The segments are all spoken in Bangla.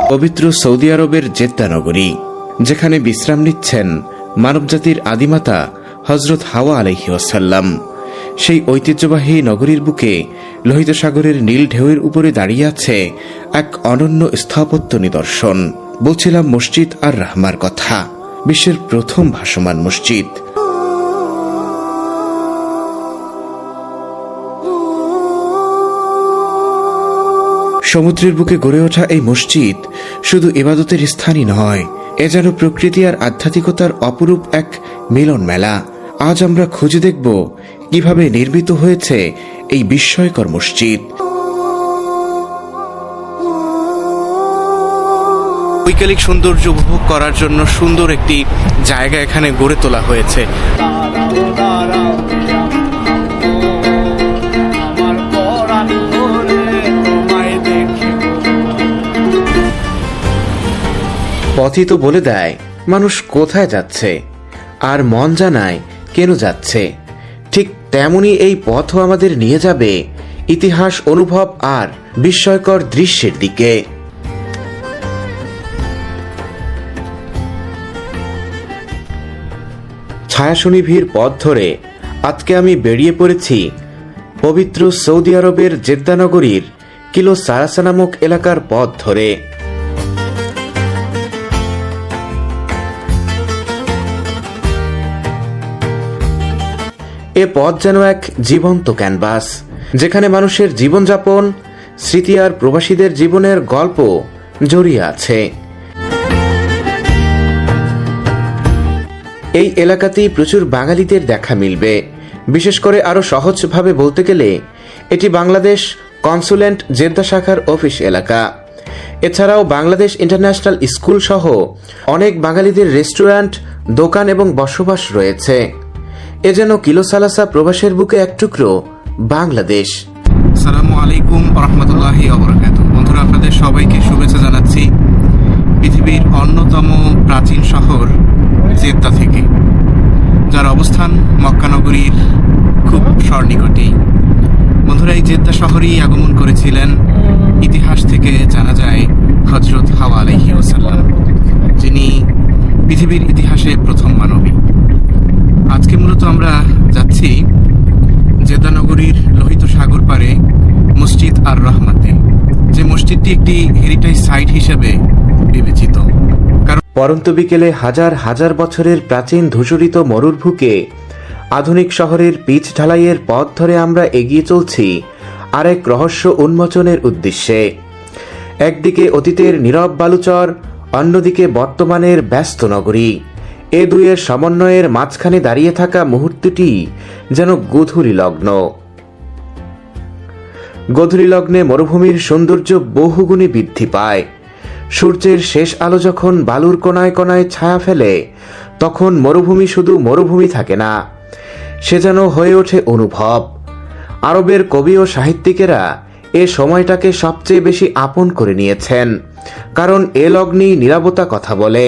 পবিত্র সৌদি আরবের জেদ্দা নগরী, যেখানে বিশ্রাম নিচ্ছেন মানবজাতির আদিমাতা হযরত হাওয়া আলাইহিস সালাম, সেই ঐতিহ্যবাহী নগরীর বুকে লোহিত সাগরের নীল ঢেউয়ের উপরে দাঁড়িয়ে আছে এক অনন্য স্থাপত্য নিদর্শন। বলছিলাম মসজিদ আর রাহমার কথা, বিশ্বের প্রথম ভাসমান মসজিদ। সমুদ্রের বুকে গড়ে ওঠা এই মসজিদ শুধু ইবাদতের স্থানই নয়, এ যেন প্রকৃতি আর আধ্যাত্মিকতার অপরূপ এক মিলন মেলা। আজ আমরা খুঁজে দেখব কিভাবে নির্মিত হয়েছে এই বিস্ময়কর মসজিদ। বৈকালিক সৌন্দর্য উপভোগ করার জন্য সুন্দর একটি জায়গা এখানে গড়ে তোলা হয়েছে। পথই তো বলে দেয় মানুষ কোথায় যাচ্ছে, আর মন জানায় কেন যাচ্ছে। ঠিক তেমনি এই পথও আমাদের নিয়ে যাবে ইতিহাস, অনুভব আর বিস্ময়কর দৃশ্যের দিকে। ছায়াশনিভীর পথ ধরে আজকে আমি বেরিয়ে পড়েছি পবিত্র সৌদি আরবের জেদ্দা নগরীর কিলো সারাসা নামক এলাকার পথ ধরে। এ পথ যেন এক জীবন্ত ক্যানভাস, যেখানে মানুষের জীবনযাপন, স্মৃতি আর প্রবাসীদের জীবনের গল্প জড়িয়ে আছে। এই এলাকাতেই প্রচুর বাঙালিদের দেখা মিলবে। বিশেষ করে আরো সহজভাবে বলতে গেলে এটি বাংলাদেশ কনসুলেট জেদ্দা শাখার অফিস এলাকা। এছাড়াও বাংলাদেশ ইন্টারন্যাশনাল স্কুল সহ অনেক বাঙালিদের রেস্টুরেন্ট, দোকান এবং বসবাস রয়েছে। এ যেন কিলো সালাসা প্রবাসের বুকে এক টুকরো বাংলাদেশ। আসসালামু আলাইকুম ওয়া রাহমাতুল্লাহি ওয়া বারাকাতুহু। বন্ধুরা, আপনাদের সবাইকে শুভেচ্ছা জানাচ্ছি পৃথিবীর অন্যতম প্রাচীন শহর জেদ্দা থেকে, যার অবস্থান মক্কা নগরীর খুব সন্নিকটেই। বন্ধুরা, এই জেদ্দা শহরেই আগমন করেছিলেন ইতিহাস থেকে জানা যায় হযরত হাওয়া আলাইহিস সালাম, যিনি পৃথিবীর ইতিহাসে প্রথম মানবী। আজকে মূলত আমরা যাচ্ছি জেদ্দা নগরীর লোহিত সাগর পারে মসজিদ আর রহমাতে, যে মসজিদটি একটি হেরিটেজ সাইট হিসেবে বিবেচিত। কারণ পরন্ত বিকেলে হাজার হাজার বছরের প্রাচীন ধূসরিত মরুর বুকে আধুনিক শহরের পিচ ঢালাইয়ের পথ ধরে আমরা এগিয়ে চলছি আরেক রহস্য উন্মোচনের উদ্দেশ্যে। একদিকে অতীতের নীরব বালুচর, অন্যদিকে বর্তমানের ব্যস্ত নগরী। এ দুইয়ের সমন্বয়ের মাঝখানে দাঁড়িয়ে থাকা মুহূর্তটি যেন গোধূলি লগ্ন। গোধূলি লগ্নে মরুভূমির সৌন্দর্য বহুগুণে বৃদ্ধি পায়। সূর্যের শেষ আলো যখন বালুর কোনায় কোনায় ছায়া ফেলে, তখন মরুভূমি শুধু মরুভূমি থাকে না, সে যেন হয়ে ওঠে অনুভব। আরবের কবি ও সাহিত্যিকেরা এ সময়টাকে সবচেয়ে বেশি আপন করে নিয়েছেন, কারণ এ লগ্নেই নীরবতা কথা বলে।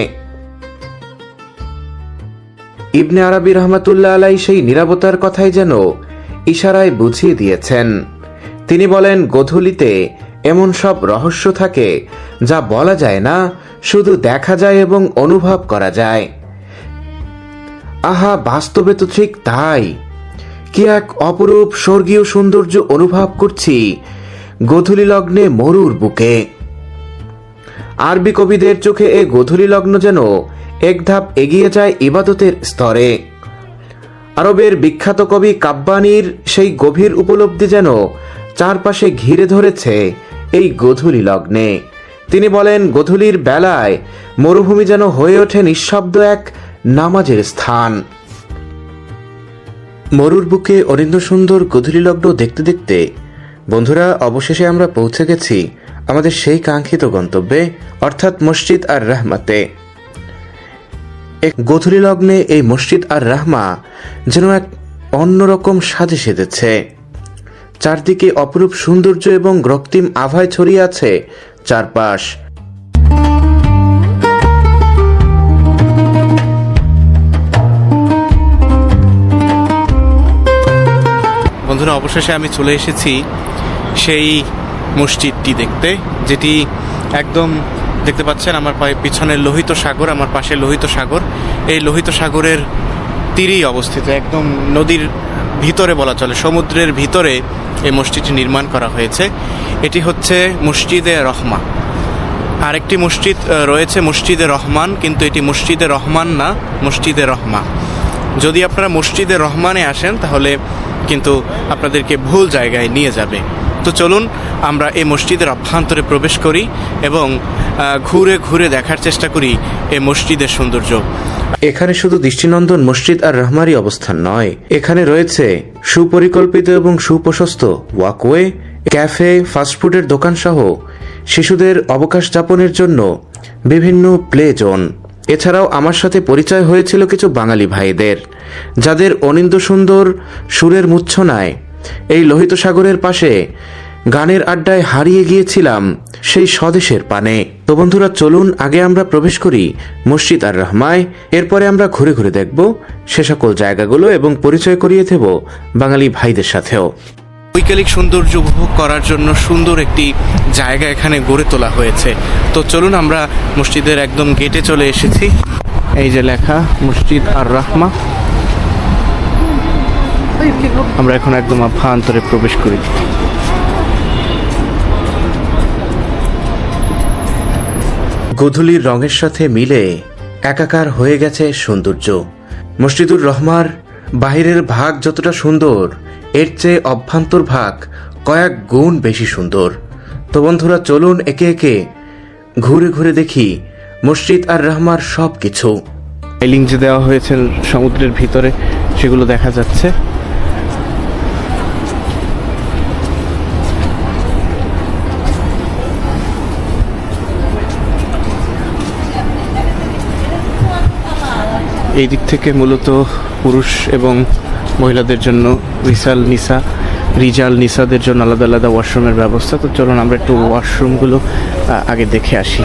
ইবনে আরবি রহমাতুল্লাহ আলাই সেই নীরবতার কথাই যেন ইশারায় বুঝিয়ে দিয়েছেন। তিনি বলেন, গোধূলিতে এমন সব রহস্য থাকে যা বলা যায় না, শুধু দেখা যায় এবং অনুভব করা যায়। আহা, বাস্তবে তো ঠিক তাই। কি এক অপরূপ স্বর্গীয় সৌন্দর্য অনুভব করছি গোধূলি লগ্নে মরুর বুকে। আরবি কবিদের চোখে এ গোধূলি লগ্ন যেন এক ধাপ এগিয়ে যায় ইবাদতের স্তরে। আরবের বিখ্যাত কবি কাব্বানির সেই গভীর উপলব্ধি যেন চারপাশে ঘিরে ধরেছে এই গোধূলি লগ্নে। তিনি বলেন, গোধূলির বেলায় মরুভূমি যেন হয়ে ওঠে নিঃশব্দ এক নামাজের স্থান। মরুর বুকে অরিন্দ সুন্দর গোধূলি লগ্ন দেখতে দেখতে বন্ধুরা অবশেষে আমরা পৌঁছে গেছি আমাদের সেই কাঙ্ক্ষিত গন্তব্যে, অর্থাৎ মসজিদ আর রাহমাতে। এক গোধূলি লগ্নে এই মসজিদ আর রাহমা যেন এক অন্যরকম সাজে সেজেছে। চারদিকে অপরূপ সৌন্দর্য এবং রক্তিম আভায় ছড়িয়ে আছে চারপাশ। বন্ধুরা, অবশেষে আমি চলে এসেছি সেই মসজিদটি দেখতে, যেটি একদম দেখতে পাচ্ছেন আমার পিছনের লোহিত সাগর, আমার পাশে লোহিত সাগর। এই লোহিত সাগরের তীরেই অবস্থিত, একদম নদীর ভিতরে বলা চলে, সমুদ্রের ভিতরে এই মসজিদটি নির্মাণ করা হয়েছে। এটি হচ্ছে মসজিদে রহমা। আরেকটি মসজিদ রয়েছে মসজিদে রহমান, কিন্তু এটি মসজিদে রহমান না, মসজিদে রহমা। যদি আপনারা মসজিদে রহমানে আসেন তাহলে কিন্তু আপনাদেরকে ভুল জায়গায় নিয়ে যাবে। তো চলুন আমরা এই মসজিদের অভ্যন্তরে প্রবেশ করি এবং ঘুরে ঘুরে দেখার চেষ্টা করি এই মসজিদের সৌন্দর্য। এখানে শুধু দৃষ্টিনন্দন মসজিদ আর রহমারই অবস্থান নয়, এখানে রয়েছে সুপরিকল্পিত এবং সুপ্রশস্ত ওয়াকওয়ে, ক্যাফে, ফাস্টফুডের দোকান সহ শিশুদের অবকাশ যাপনের জন্য বিভিন্ন প্লে জোন। এছাড়াও আমার সাথে পরিচয় হয়েছিল কিছু বাঙালি ভাইদের, যাদের অনিন্দ্য সুন্দর সুরের মূর্ছনায় এই লোহিত সাগরের পাশে গানের আড্ডায় হারিয়ে গিয়েছিলাম সেই স্বদেশের পানে। তো বন্ধুরা, চলুন আগে আমরা প্রবেশ করি মসজিদ আর রহমায়, এরপরে আমরা ঘুরে ঘুরে দেখব সে সকল জায়গাগুলো এবং পরিচয় করিয়ে দেব বাঙালি ভাইদের সাথেও। বৈকালিক সৌন্দর্য উপভোগ করার জন্য সুন্দর একটি জায়গা এখানে গড়ে তোলা হয়েছে। তো চলুন আমরা মসজিদের একদম গেটে চলে এসেছি। এই যে লেখা মসজিদ আর রহমা, আমরা এখন একদম অভ্যন্তরে প্রবেশ করি। গোধূলির রঙের সাথে মিলে একাকার হয়ে গেছে সৌন্দর্য। মসজিদুর রহমার বাহিরের ভাগ যতটা সুন্দর, এর চেয়ে অভ্যন্তর ভাগ কয়েক গুণ বেশি সুন্দর। তো বন্ধুরা, চলুন একে একে ঘুরে ঘুরে দেখি মসজিদ আর রহমার সব কিছু। রেলিং যে দেওয়া হয়েছে সমুদ্রের ভিতরে, সেগুলো দেখা যাচ্ছে। এই দিক থেকে মূলত পুরুষ এবং মহিলাদের জন্য রিজাল নিসাদের জন্য আলাদা আলাদা ওয়াশরুমের ব্যবস্থা। তো চলুন আমরা একটু ওয়াশরুমগুলো আগে দেখে আসি।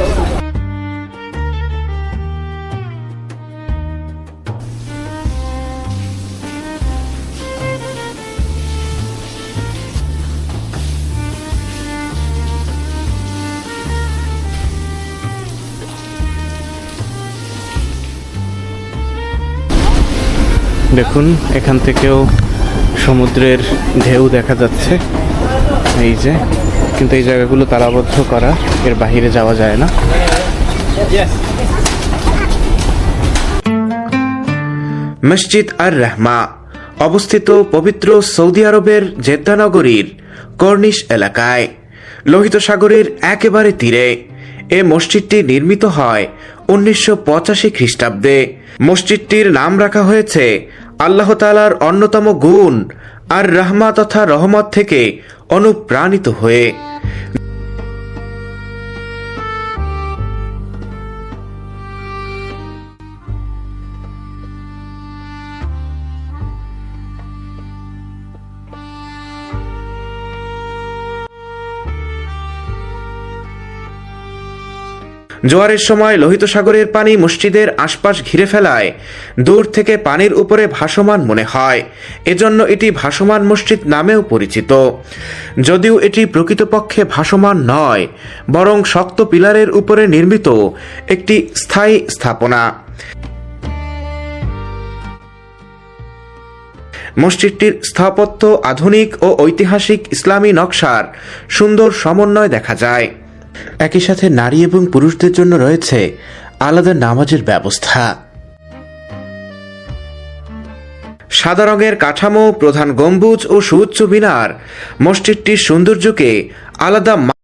দেখুন, এখান থেকেও সমুদ্রের ঢেউ দেখা যাচ্ছে, এই যে। কিন্তু এই জায়গাগুলো তালাবদ্ধ করা, এর বাহিরে যাওয়া যায় না। মসজিদ আর রহমা অবস্থিত পবিত্র সৌদি আরবের জেদ্দা নগরীর কর্নিশ এলাকায়, লোহিত সাগরের একেবারে তীরে। এ মসজিদটি নির্মিত হয় 1985 খ্রিস্টাব্দে। মসজিদটির নাম রাখা হয়েছে আল্লাহ তাআলার অন্যতম গুণ আর রহমা তথা রহমত থেকে অনুপ্রাণিত হয়ে। জোয়ারের সময় লোহিত সাগরের পানি মসজিদের আশপাশ ঘিরে ফেলায় দূর থেকে পানির উপরে ভাসমান মনে হয়, এজন্য এটি ভাসমান মসজিদ নামেও পরিচিত। যদিও এটি প্রকৃতপক্ষে ভাসমান নয়, বরং শক্ত পিলারের উপরে নির্মিত একটি স্থায়ী স্থাপনা। মসজিদটির স্থাপত্য আধুনিক ও ঐতিহাসিক ইসলামী নকশার সুন্দর সমন্বয় দেখা যায়। একই সাথে নারী এবং পুরুষদের জন্য রয়েছে আলাদা নামাজের ব্যবস্থা। সাদা রঙের কাঠামো, প্রধান গম্বুজ ও সুউচ্চ মিনার মসজিদটির সৌন্দর্যকে আলাদা